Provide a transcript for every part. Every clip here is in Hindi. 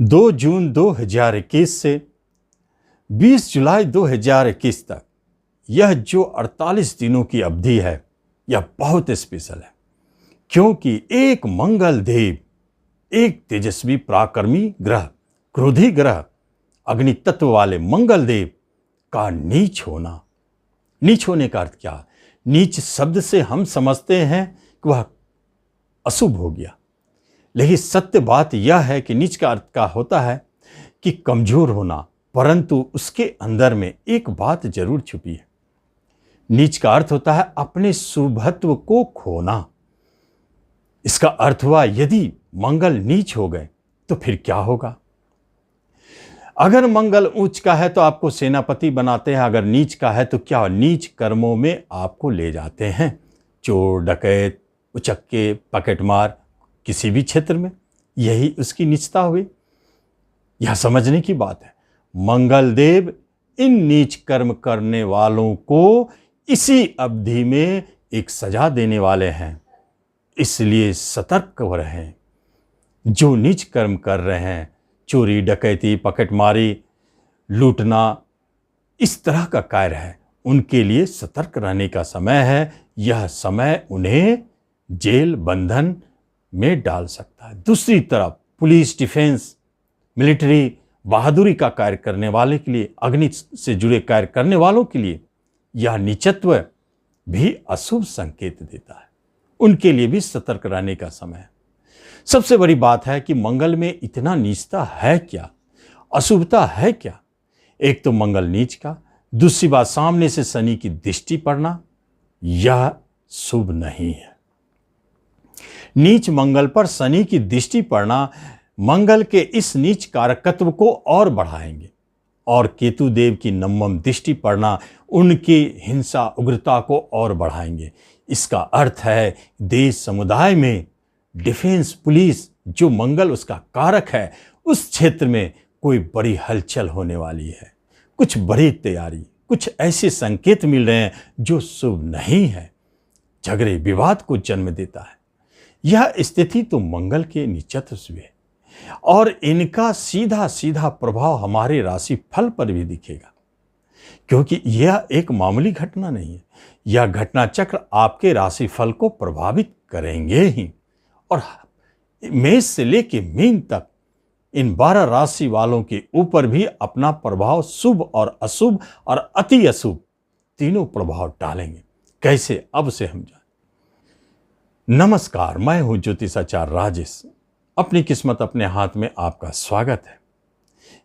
2 जून 2021 से 20 जुलाई 2021 तक यह जो 48 दिनों की अवधि है, यह बहुत स्पेशल है, क्योंकि एक मंगल देव, एक तेजस्वी पराक्रमी ग्रह, क्रोधी ग्रह, अग्नि तत्व वाले मंगल देव का नीच होना। नीच होने का अर्थ क्या? नीच शब्द से हम समझते हैं कि वह अशुभ हो गया, लेकिन सत्य बात यह है कि नीच का अर्थ का होता है कि कमजोर होना, परंतु उसके अंदर में एक बात जरूर छुपी है। नीच का अर्थ होता है अपने शुभत्व को खोना। इसका अर्थ हुआ यदि मंगल नीच हो गए तो फिर क्या होगा? अगर मंगल उच्च का है तो आपको सेनापति बनाते हैं, अगर नीच का है तो क्या? नीच कर्मों में आपको ले जाते हैं। चोर, डकैत, उचक्के, पॉकेटमार, किसी भी क्षेत्र में यही उसकी नीचता हुई। यह समझने की बात है, मंगल देव इन नीच कर्म करने वालों को इसी अवधि में एक सजा देने वाले हैं। इसलिए सतर्क रहें। जो नीच कर्म कर रहे हैं, चोरी, डकैती, पॉकेटमारी, लूटना, इस तरह का कार्य है, उनके लिए सतर्क रहने का समय है। यह समय उन्हें जेल बंधन में डाल सकता है। दूसरी तरफ पुलिस, डिफेंस, मिलिट्री, बहादुरी का कार्य करने वाले के लिए, अग्नि से जुड़े कार्य करने वालों के लिए यह नीचत्व भी अशुभ संकेत देता है। उनके लिए भी सतर्क रहने का समय है। सबसे बड़ी बात है कि मंगल में इतना नीचता है क्या, अशुभता है क्या? एक तो मंगल नीच का, दूसरी बात सामने से शनि की दृष्टि पड़ना, यह शुभ नहीं है। नीच मंगल पर शनि की दृष्टि पड़ना मंगल के इस नीच कारकत्व को और बढ़ाएंगे, और केतु देव की नवम दृष्टि पड़ना उनकी हिंसा, उग्रता को और बढ़ाएंगे। इसका अर्थ है देश समुदाय में डिफेंस, पुलिस, जो मंगल उसका कारक है, उस क्षेत्र में कोई बड़ी हलचल होने वाली है। कुछ बड़ी तैयारी, कुछ ऐसे संकेत मिल रहे हैं जो शुभ नहीं है, झगड़े, विवाद को जन्म देता है। यह स्थिति तो मंगल के नीचत्व से है, और इनका सीधा सीधा प्रभाव हमारे राशि फल पर भी दिखेगा, क्योंकि यह एक मामूली घटना नहीं है। यह घटना चक्र आपके राशि फल को प्रभावित करेंगे ही, और मेष से लेके मीन तक इन 12 राशि वालों के ऊपर भी अपना प्रभाव शुभ और अशुभ और अति अशुभ तीनों प्रभाव डालेंगे। कैसे? अब से हम जाने। नमस्कार, मैं हूं ज्योतिषाचार्य राजेश। अपनी किस्मत अपने हाथ में आपका स्वागत है।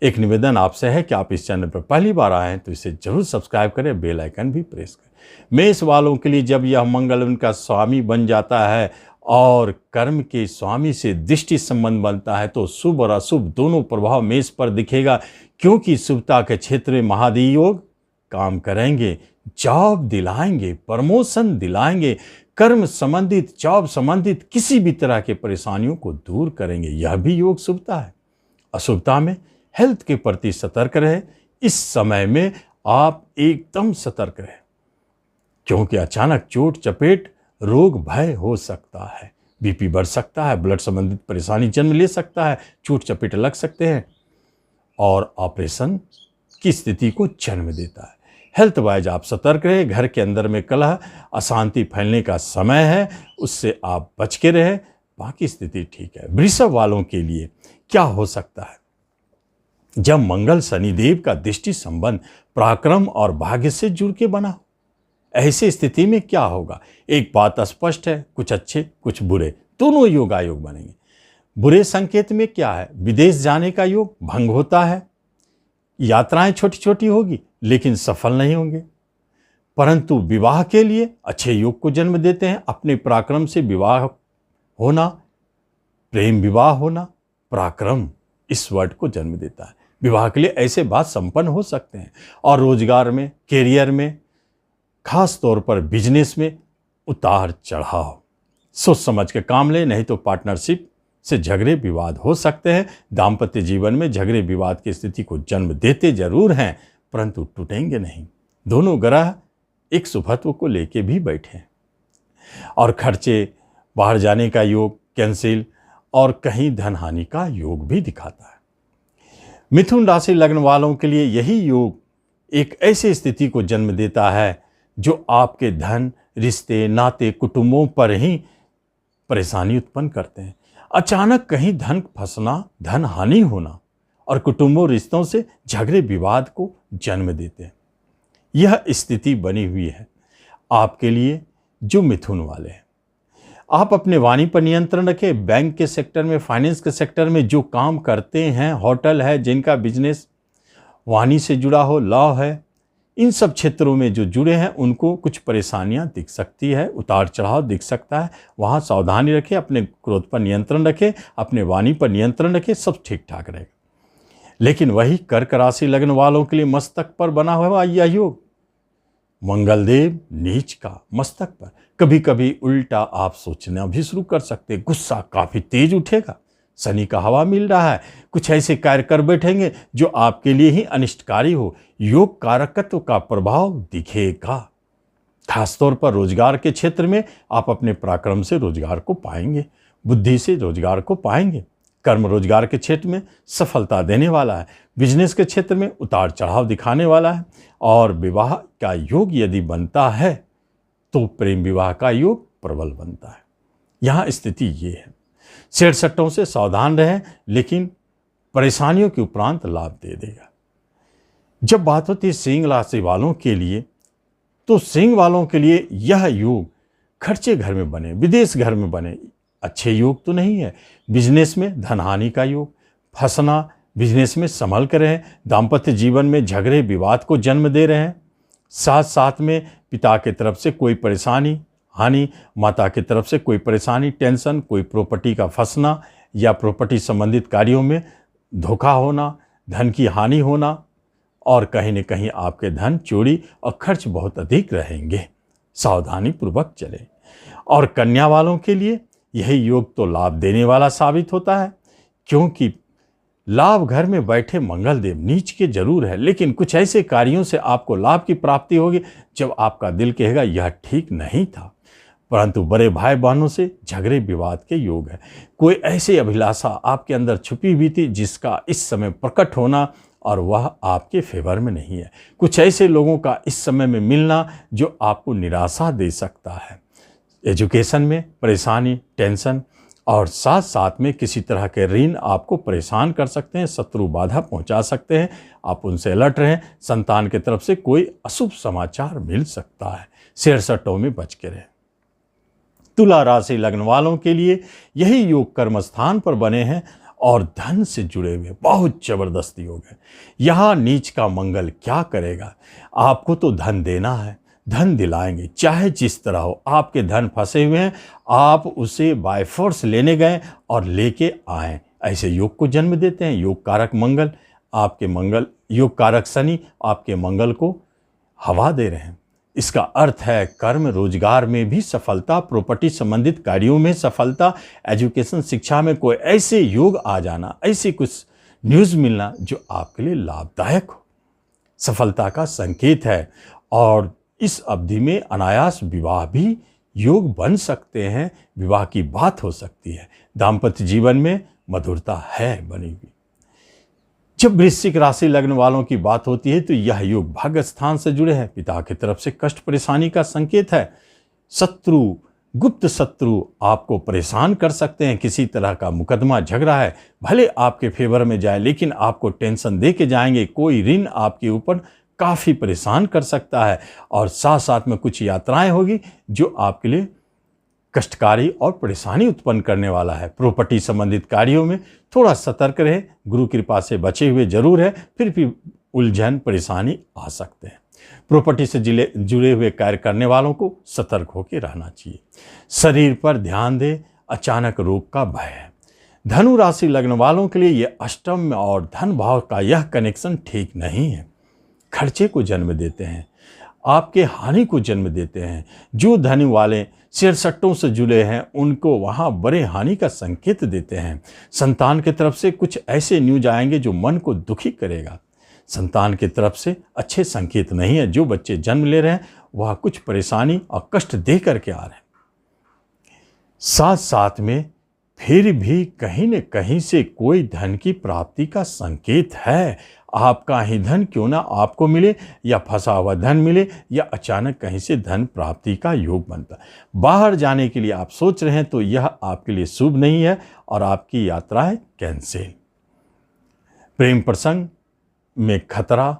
एक निवेदन आपसे है कि आप इस चैनल पर पहली बार आए हैं तो इसे जरूर सब्सक्राइब करें, बेल आइकन भी प्रेस करें। मेष वालों के लिए जब यह मंगल उनका स्वामी बन जाता है और कर्म के स्वामी से दृष्टि संबंध बनता है, तो शुभ और अशुभ दोनों प्रभाव मेष पर दिखेगा, क्योंकि शुभता के क्षेत्र में महादी योग काम करेंगे, जॉब दिलाएंगे, प्रमोशन दिलाएंगे, कर्म संबंधित, जॉब संबंधित किसी भी तरह के परेशानियों को दूर करेंगे। यह भी योग शुभता है। अशुभता में हेल्थ के प्रति सतर्क रहे। इस समय में आप एकदम सतर्क रहे, क्योंकि अचानक चोट, चपेट, रोग, भय हो सकता है। बीपी बढ़ सकता है, ब्लड संबंधित परेशानी जन्म ले सकता है, चोट चपेट लग सकते हैं, और ऑपरेशन की स्थिति को जन्म देता है। हेल्थ वाइज आप सतर्क रहे। घर के अंदर में कलह, अशांति फैलने का समय है, उससे आप बच के रहे। बाकी स्थिति ठीक है। वृषभ वालों के लिए क्या हो सकता है? जब मंगल शनिदेव का दृष्टि संबंध पराक्रम और भाग्य से जुड़ के बना हो, ऐसी स्थिति में क्या होगा? एक बात स्पष्ट है, कुछ अच्छे कुछ बुरे दोनों योगायोग बनेंगे। बुरे संकेत में क्या है? विदेश जाने का योग भंग होता है, यात्राएं छोटी छोटी होगी लेकिन सफल नहीं होंगे, परंतु विवाह के लिए अच्छे योग को जन्म देते हैं। अपने पराक्रम से विवाह होना, प्रेम विवाह होना, पराक्रम इस वर्ड को जन्म देता है। विवाह के लिए ऐसे बात संपन्न हो सकते हैं। और रोजगार में, कैरियर में, खास तौर पर बिजनेस में उतार चढ़ाव, सोच समझ के काम लें, नहीं तो पार्टनरशिप से झगड़े विवाद हो सकते हैं। दाम्पत्य जीवन में झगड़े विवाद की स्थिति को जन्म देते जरूर हैं, परंतु टूटेंगे नहीं। दोनों ग्रह एक शुभत्व को लेके भी बैठे हैं, और खर्चे, बाहर जाने का योग कैंसिल, और कहीं धन हानि का योग भी दिखाता है। मिथुन राशि लग्न वालों के लिए यही योग एक ऐसी स्थिति को जन्म देता है जो आपके धन, रिश्ते, नाते, कुटुंबों पर ही परेशानी उत्पन्न करते हैं। अचानक कहीं धन फंसना, धन हानि होना और कुटुंबों, रिश्तों से झगड़े विवाद को जन्म देते हैं। यह स्थिति बनी हुई है आपके लिए जो मिथुन वाले हैं। आप अपने वाणी पर नियंत्रण रखें। बैंक के सेक्टर में, फाइनेंस के सेक्टर में जो काम करते हैं, होटल है, जिनका बिजनेस वाणी से जुड़ा हो, लॉ है, इन सब क्षेत्रों में जो जुड़े हैं उनको कुछ परेशानियां दिख सकती है, उतार चढ़ाव दिख सकता है। वहाँ सावधानी रखें, अपने क्रोध पर नियंत्रण रखें, अपने वाणी पर नियंत्रण रखें, सब ठीक ठाक रहेगा। लेकिन वही कर्क राशि लग्न वालों के लिए मस्तक पर बना हुआ यह योग, मंगलदेव नीच का मस्तक पर, कभी कभी उल्टा आप सोचना भी शुरू कर सकते, गुस्सा काफी तेज उठेगा, शनि का हवा मिल रहा है, कुछ ऐसे कार्य कर बैठेंगे जो आपके लिए ही अनिष्टकारी हो। योग कारकत्व का प्रभाव दिखेगा। खासतौर पर रोजगार के क्षेत्र में आप अपने पराक्रम से रोजगार को पाएंगे, बुद्धि से रोजगार को पाएंगे। कर्म रोजगार के क्षेत्र में सफलता देने वाला है, बिजनेस के क्षेत्र में उतार चढ़ाव दिखाने वाला है। और विवाह का योग यदि बनता है तो प्रेम विवाह का योग प्रबल बनता है। यहाँ स्थिति ये है। शेयर सट्टों से सावधान रहें, लेकिन परेशानियों के उपरांत लाभ दे देगा। जब बात होती है सिंह राशि वालों के लिए, तो सिंह वालों के लिए यह योग खर्चे घर में बने, विदेश घर में बने, अच्छे योग तो नहीं है। बिजनेस में धनहानि का योग, फंसना, बिजनेस में संभल कर रहें। दाम्पत्य जीवन में झगड़े विवाद को जन्म दे रहे हैं। साथ साथ में पिता की तरफ से कोई परेशानी, हानि, माता की तरफ से कोई परेशानी, टेंशन, कोई प्रॉपर्टी का फंसना या प्रॉपर्टी संबंधित कार्यों में धोखा होना, धन की हानि होना, और कहीं न कहीं आपके धन चोरी और खर्च बहुत अधिक रहेंगे। सावधानी पूर्वक चलें। और कन्या वालों के लिए यही योग तो लाभ देने वाला साबित होता है, क्योंकि लाभ घर में बैठे मंगलदेव नीच के जरूर है, लेकिन कुछ ऐसे कार्यों से आपको लाभ की प्राप्ति होगी जब आपका दिल कहेगा यह ठीक नहीं था। परंतु बड़े भाई बहनों से झगड़े विवाद के योग है। कोई ऐसी अभिलाषा आपके अंदर छुपी हुई थी जिसका इस समय प्रकट होना, और वह आपके फेवर में नहीं है। कुछ ऐसे लोगों का इस समय में मिलना जो आपको निराशा दे सकता है। एजुकेशन में परेशानी, टेंशन, और साथ साथ में किसी तरह के ऋण आपको परेशान कर सकते हैं, शत्रु बाधा पहुंचा सकते हैं। आप उनसे अलर्ट रहें। संतान की तरफ से कोई अशुभ समाचार मिल सकता है। शेयर सट्टों में बच के रहें। तुला राशि लग्न वालों के लिए यही योग कर्मस्थान पर बने हैं और धन से जुड़े हुए बहुत जबरदस्त योग है। यहाँ नीच का मंगल क्या करेगा? आपको तो धन देना है, धन दिलाएंगे, चाहे जिस तरह हो। आपके धन फंसे हुए हैं, आप उसे बाय फोर्स लेने गए और लेके आए, ऐसे योग को जन्म देते हैं। योग कारक मंगल, आपके मंगल, योग कारक शनि आपके मंगल को हवा दे रहे हैं। इसका अर्थ है कर्म रोजगार में भी सफलता, प्रॉपर्टी संबंधित कार्यों में सफलता, एजुकेशन शिक्षा में कोई ऐसे योग आ जाना, ऐसी कुछ न्यूज़ मिलना जो आपके लिए लाभदायक हो, सफलता का संकेत है। और इस अवधि में अनायास विवाह भी योग बन सकते हैं, विवाह की बात हो सकती है। दाम्पत्य जीवन में मधुरता है बनी हुई। जब वृश्चिक राशि लग्न वालों की बात होती है तो यह योग भाग्य स्थान से जुड़े हैं। पिता की तरफ से कष्ट परेशानी का संकेत है। शत्रु, गुप्त शत्रु आपको परेशान कर सकते हैं। किसी तरह का मुकदमा झगड़ा है, भले आपके फेवर में जाए लेकिन आपको टेंशन दे के जाएंगे। कोई ऋण आपके ऊपर काफ़ी परेशान कर सकता है। और साथ साथ में कुछ यात्राएं होगी जो आपके लिए कष्टकारी और परेशानी उत्पन्न करने वाला है। प्रॉपर्टी संबंधित कार्यों में थोड़ा सतर्क रहे। गुरु कृपा से बचे हुए जरूर है, फिर भी उलझन परेशानी आ सकते हैं। प्रॉपर्टी से जुड़े हुए कार्य करने वालों को सतर्क होकर रहना चाहिए। शरीर पर ध्यान दें, अचानक रोग का भय है। धनु राशि लग्न वालों के लिए यह अष्टम और धन भाव का यह कनेक्शन ठीक नहीं है। खर्चे को जन्म देते हैं, आपके हानि को जन्म देते हैं। जो धनी वाले शेयर सट्टों से जुड़े हैं उनको वहाँ बड़े हानि का संकेत देते हैं। संतान की तरफ से कुछ ऐसे न्यूज आएंगे जो मन को दुखी करेगा। संतान की तरफ से अच्छे संकेत नहीं है। जो बच्चे जन्म ले रहे हैं वह कुछ परेशानी और कष्ट दे करके आ रहे हैं। साथ साथ में फिर भी कहीं न कहीं से कोई धन की प्राप्ति का संकेत है। आपका ही धन क्यों ना आपको मिले, या फंसा हुआ धन मिले, या अचानक कहीं से धन प्राप्ति का योग बनता है। बाहर जाने के लिए आप सोच रहे हैं तो यह आपके लिए शुभ नहीं है और आपकी यात्रा है कैंसिल। प्रेम प्रसंग में खतरा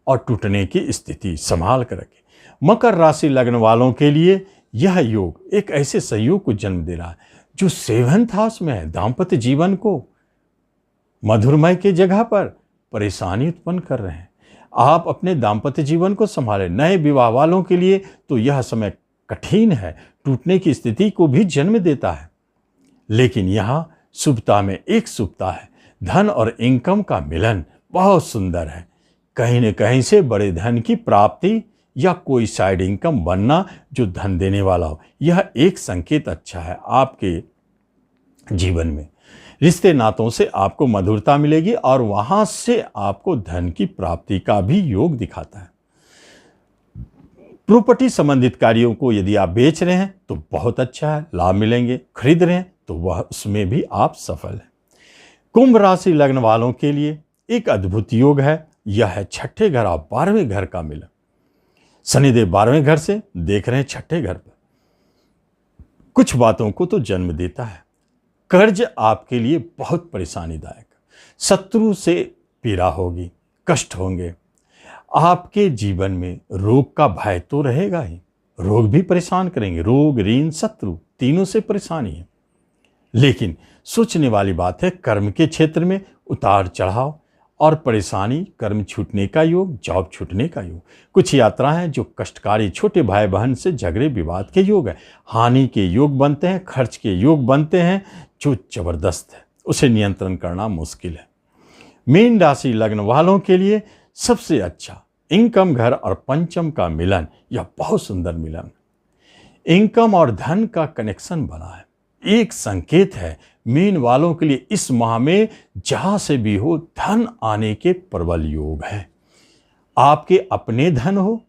और टूटने की स्थिति संभाल कर रखें। मकर राशि लग्न वालों के लिए यह योग एक ऐसे सहयोग को जन्म दे रहा है जो 7th हाउस में है। दाम्पत्य जीवन को मधुरमय की जगह पर परेशानी उत्पन्न कर रहे हैं। आप अपने दाम्पत्य जीवन को संभालें। नए विवाह वालों के लिए तो यह समय कठिन है, टूटने की स्थिति को भी जन्म देता है। लेकिन यहाँ शुभता में एक शुभता है, धन और इनकम का मिलन बहुत सुंदर है। कहीं न कहीं से बड़े धन की प्राप्ति या कोई साइड इनकम बनना जो धन देने वाला हो, यह एक संकेत अच्छा है। आपके जीवन में रिश्ते नातों से आपको मधुरता मिलेगी और वहां से आपको धन की प्राप्ति का भी योग दिखाता है। प्रॉपर्टी संबंधित कार्यों को यदि आप बेच रहे हैं तो बहुत अच्छा है, लाभ मिलेंगे। खरीद रहे हैं तो वह उसमें भी आप सफल हैं। कुंभ राशि लग्न वालों के लिए एक अद्भुत योग है। यह है 6ठे घर और 12वें घर का मिलन। शनिदेव 12वें घर से देख रहे हैं 6ठे घर पर। कुछ बातों को तो जन्म देता है। कर्ज आपके लिए बहुत परेशानीदायक, शत्रु से पीड़ा होगी, कष्ट होंगे। आपके जीवन में रोग का भय तो रहेगा ही, रोग भी परेशान करेंगे। रोग, ऋण, शत्रु तीनों से परेशानी है। लेकिन सोचने वाली बात है, कर्म के क्षेत्र में उतार चढ़ाव और परेशानी, कर्म छूटने का योग, जॉब छूटने का योग। कुछ यात्राएं जो कष्टकारी, छोटे भाई बहन से झगड़े विवाद के योग है। हानि के योग बनते हैं, खर्च के योग बनते हैं जो जबरदस्त है, उसे नियंत्रण करना मुश्किल है। मीन राशि लग्न वालों के लिए सबसे अच्छा इनकम घर और पंचम का मिलन, यह बहुत सुंदर मिलन। इनकम और धन का कनेक्शन बना है, एक संकेत है मीन वालों के लिए। इस माह में जहां से भी हो धन आने के प्रबल योग है। आपके अपने धन हो,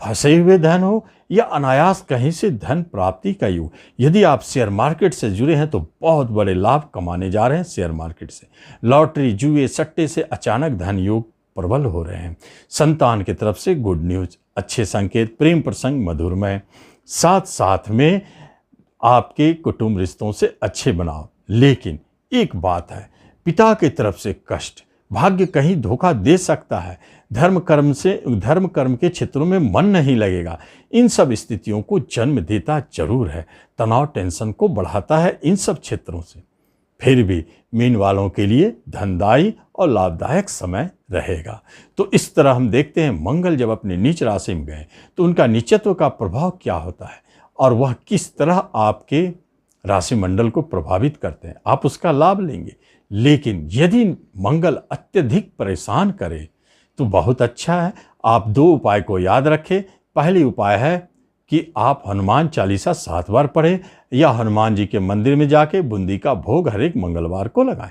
फंसे हुए धन हो, या अनायास कहीं से धन प्राप्ति का योग। यदि आप शेयर मार्केट से जुड़े हैं तो बहुत बड़े लाभ कमाने जा रहे हैं शेयर मार्केट से। लॉटरी, जुए, सट्टे से अचानक धन योग प्रबल हो रहे हैं। संतान की तरफ से गुड न्यूज, अच्छे संकेत, प्रेम प्रसंग मधुरमय, साथ साथ में आपके कुटुंब रिश्तों से अच्छे बनाओ। लेकिन एक बात है, पिता की तरफ से कष्ट, भाग्य कहीं धोखा दे सकता है। धर्म कर्म के क्षेत्रों में मन नहीं लगेगा। इन सब स्थितियों को जन्म देता जरूर है, तनाव टेंशन को बढ़ाता है इन सब क्षेत्रों से। फिर भी मीन वालों के लिए धनदायी और लाभदायक समय रहेगा। तो इस तरह हम देखते हैं मंगल जब अपने नीच राशि में गए तो उनका नीचत्व का प्रभाव क्या होता है और वह किस तरह आपके राशि मंडल को प्रभावित करते हैं, आप उसका लाभ लेंगे। लेकिन यदि मंगल अत्यधिक परेशान करे तो बहुत अच्छा है, आप 2 उपाय को याद रखें। पहली उपाय है कि आप हनुमान चालीसा 7 बार पढ़ें या हनुमान जी के मंदिर में जाके बूंदी का भोग हर एक मंगलवार को लगाएं।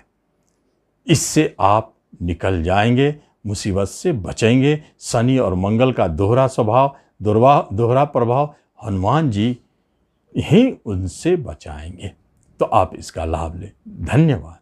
इससे आप निकल जाएंगे, मुसीबत से बचेंगे। शनि और मंगल का दोहरा स्वभाव, दोहरा प्रभाव, हनुमान जी ही उनसे बचाएंगे। तो आप इसका लाभ लें। धन्यवाद।